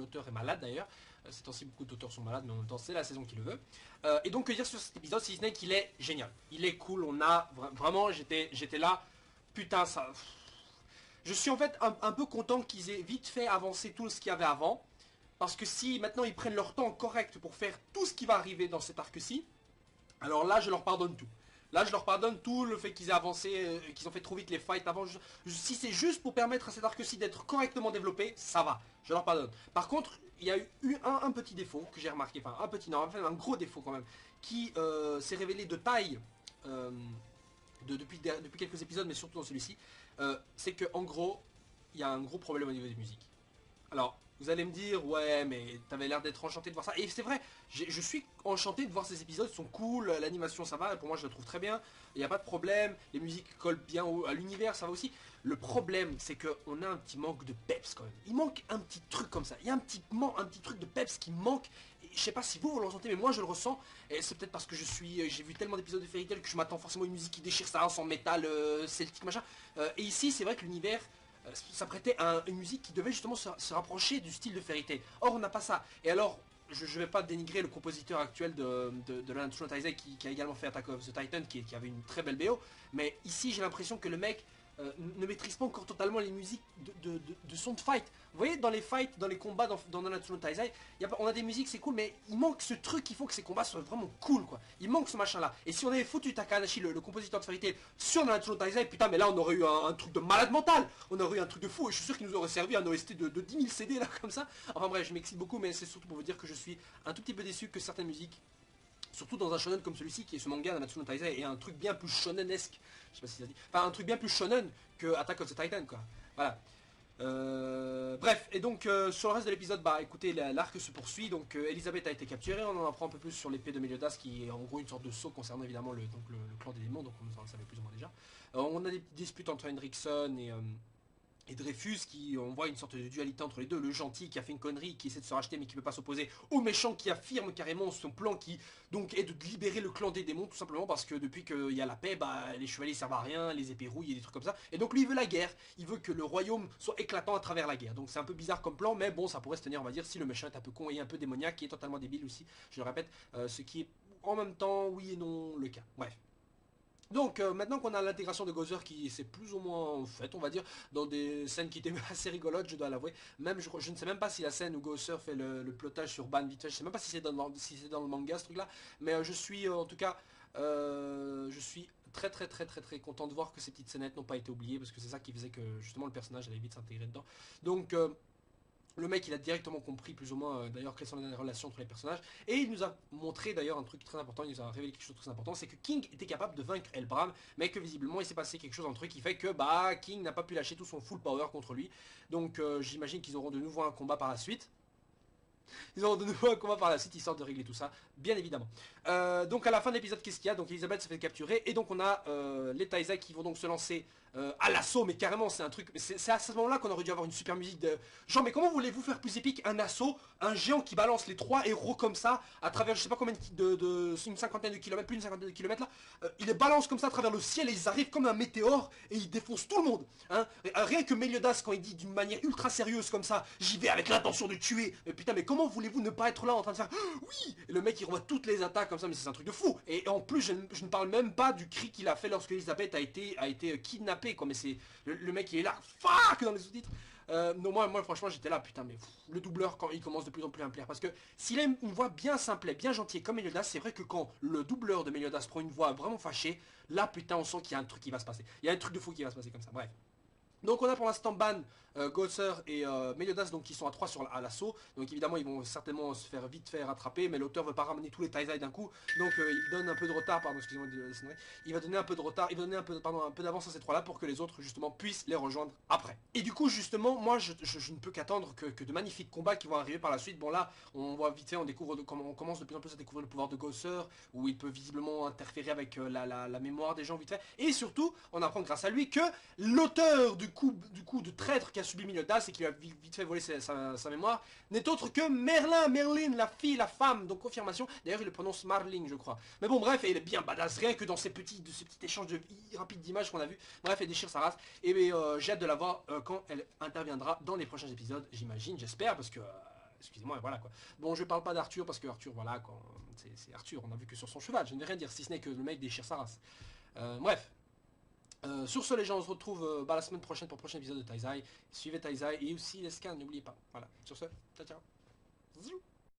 auteur est malade d'ailleurs. Ces temps-ci beaucoup d'auteurs sont malades, mais en même temps c'est la saison qui le veut. Et donc que dire sur cet épisode, si ce n'est qu'il est génial. Il est cool, on a vraiment, j'étais là, putain ça... Je suis en fait un peu content qu'ils aient vite fait avancer tout ce qu'il y avait avant. Parce que si maintenant ils prennent leur temps correct pour faire tout ce qui va arriver dans cet arc-ci, alors là je leur pardonne tout. Là je leur pardonne tout, le fait qu'ils aient avancé, qu'ils ont fait trop vite les fights avant. Si c'est juste pour permettre à cet arc-ci d'être correctement développé, ça va, je leur pardonne. Par contre, il y a eu un petit défaut que j'ai remarqué, enfin un petit, non, enfin un gros défaut quand même, qui s'est révélé de taille depuis quelques épisodes, mais surtout dans celui-ci. C'est que en gros, il y a un gros problème au niveau des musiques. Alors, vous allez me dire, ouais, mais t'avais l'air d'être enchanté de voir ça. Et c'est vrai, je suis enchanté de voir ces épisodes, ils sont cool, l'animation ça va, pour moi je la trouve très bien, il n'y a pas de problème, les musiques collent bien à l'univers, ça va aussi. Le problème, c'est qu'on a un petit manque de peps quand même. Il manque un petit truc comme ça, il y a un petit truc de peps qui manque. Et je sais pas si vous le ressentez, mais moi je le ressens. Et c'est peut-être parce que j'ai vu tellement d'épisodes de Fairy Tail que je m'attends forcément à une musique qui déchire ça, en métal, celtique, machin. Et ici, c'est vrai que l'univers... ça prêtait à une musique qui devait justement se rapprocher du style de Fairy Tail. Or on n'a pas ça. Et alors, je vais pas dénigrer le compositeur actuel de l'Anatsuna Taizai qui a également fait Attack of the Titan, qui avait une très belle BO. Mais ici j'ai l'impression que le mec ne maîtrise pas encore totalement les musiques de son de fight. Vous voyez, dans les fights, dans les combats dans Nanatsu Taizai, on a des musiques, c'est cool, mais il manque ce truc qui faut que ces combats soient vraiment cool, quoi. Il manque ce machin là. Et si on avait foutu Takahanashi, le compositeur de Fairy Tail, sur Nanatsu Taizai, putain, mais là on aurait eu un truc de malade mental. On aurait eu un truc de fou, et je suis sûr qu'il nous aurait servi un OST de 10 000 CD là, comme ça. Enfin bref, je m'excite beaucoup, mais c'est surtout pour vous dire que je suis un tout petit peu déçu que certaines musiques, surtout dans un shonen comme celui-ci, qui est ce manga Nanatsu no Taizai, et un truc bien plus shonenesque, je sais pas si ça se dit, enfin un truc bien plus shonen que Attack of the Titan, quoi. Voilà. Bref, et donc sur le reste de l'épisode, bah écoutez, l'arc se poursuit, donc Elisabeth a été capturée, on en apprend un peu plus sur l'épée de Meliodas, qui est en gros une sorte de sceau concernant évidemment le clan des démons, donc on en savait plus ou moins déjà. On a des petites disputes entre Henriksen et Dreyfus, on voit une sorte de dualité entre les deux, le gentil qui a fait une connerie, qui essaie de se racheter mais qui ne peut pas s'opposer au méchant qui affirme carrément son plan qui donc est de libérer le clan des démons, tout simplement parce que depuis qu'il y a la paix, bah les chevaliers servent à rien, les épées rouillent et des trucs comme ça, et donc lui il veut la guerre, il veut que le royaume soit éclatant à travers la guerre, donc c'est un peu bizarre comme plan, mais bon ça pourrait se tenir on va dire si le méchant est un peu con et un peu démoniaque, qui est totalement débile aussi, je le répète, ce qui est en même temps oui et non le cas, bref. Donc maintenant qu'on a l'intégration de Gozer qui s'est plus ou moins faite, on va dire, dans des scènes qui étaient assez rigolotes, je dois l'avouer. Même je ne sais même pas si la scène où Gozer fait le plotage sur Ban vite fait, je sais même pas si c'est dans le manga ce truc là, mais je suis en tout cas je suis très content de voir que ces petites scénettes n'ont pas été oubliées, parce que c'est ça qui faisait que justement le personnage allait vite s'intégrer dedans. Donc le mec il a directement compris plus ou moins d'ailleurs quelles sont les relations entre les personnages, et il nous a montré d'ailleurs un truc très important, il nous a révélé quelque chose de très important, c'est que King était capable de vaincre Elbram, mais que visiblement il s'est passé quelque chose entre eux qui fait que bah King n'a pas pu lâcher tout son full power contre lui. Donc j'imagine qu'ils auront de nouveau un combat par la suite. Ils auront de nouveau un combat par la suite, histoire de régler tout ça, bien évidemment. Donc à la fin de l'épisode, qu'est-ce qu'il y a? Donc Elisabeth se fait capturer, et donc on a les Taizai qui vont donc se lancer à l'assaut, mais carrément c'est un truc, c'est à ce moment-là qu'on aurait dû avoir une super musique de... Genre mais comment voulez-vous faire plus épique un assaut, un géant qui balance les trois héros comme ça, à travers je sais pas combien une cinquantaine de kilomètres, plus d'une cinquantaine de kilomètres là, ils les balancent comme ça à travers le ciel, et ils arrivent comme un météore, et ils défoncent tout le monde, hein. Rien que Meliodas quand il dit d'une manière ultra sérieuse comme ça, j'y vais avec l'intention de tuer, mais putain mais comment voulez-vous ne pas être là en train de faire oui, et le mec il revoit toutes les attaques comme ça, mais c'est un truc de fou. Et en plus je ne parle même pas du cri qu'il a fait lorsque Elisabeth a été kidnappée, quoi. Mais c'est le mec il est là fuck dans les sous-titres. Non moi franchement j'étais là putain, mais le doubleur quand il commence de plus en plus à me plaire, parce que s'il a une voix bien simple, bien gentille comme Meliodas, c'est vrai que quand le doubleur de Meliodas prend une voix vraiment fâchée, là putain on sent qu'il y a un truc qui va se passer, il y a un truc de fou qui va se passer comme ça. Bref. Donc on a pour l'instant Ban, Gozer et Meliodas, donc qui sont à 3 à l'assaut. Donc évidemment ils vont certainement se faire vite faire rattraper, mais l'auteur veut pas ramener tous les Taizai d'un coup. Donc il donne un peu de retard, pardon, excusez-moi de la il va donner un peu de retard, il va donner un peu d'avance à ces trois là pour que les autres justement puissent les rejoindre après. Et du coup justement moi je ne peux qu'attendre que de magnifiques combats qui vont arriver par la suite. Bon là on voit vite fait, on commence de plus en plus à découvrir le pouvoir de Gozer, où il peut visiblement interférer avec la mémoire des gens vite fait. Et surtout on apprend grâce à lui que l'auteur du coup de traître qu'a subi Meliodas et qui lui a vite fait voler sa mémoire n'est autre que Merlin, la fille, la femme, donc confirmation. D'ailleurs il le prononce Marling je crois. Mais bon bref, il est bien badass, rien que dans ces petits échanges rapides d'images qu'on a vu. Bref, elle déchire sa race, et j'ai hâte de la voir quand elle interviendra dans les prochains épisodes, j'imagine, j'espère, parce que excusez-moi, voilà quoi. Bon, je parle pas d'Arthur parce que Arthur, voilà, quand c'est Arthur, on a vu que sur son cheval, je ne vais rien dire, si ce n'est que le mec déchire sa race. Bref. Sur ce, les gens, on se retrouve la semaine prochaine pour le prochain épisode de Taizai. Suivez Taizai et aussi les scans, n'oubliez pas. Voilà, sur ce, ciao ciao. Zou.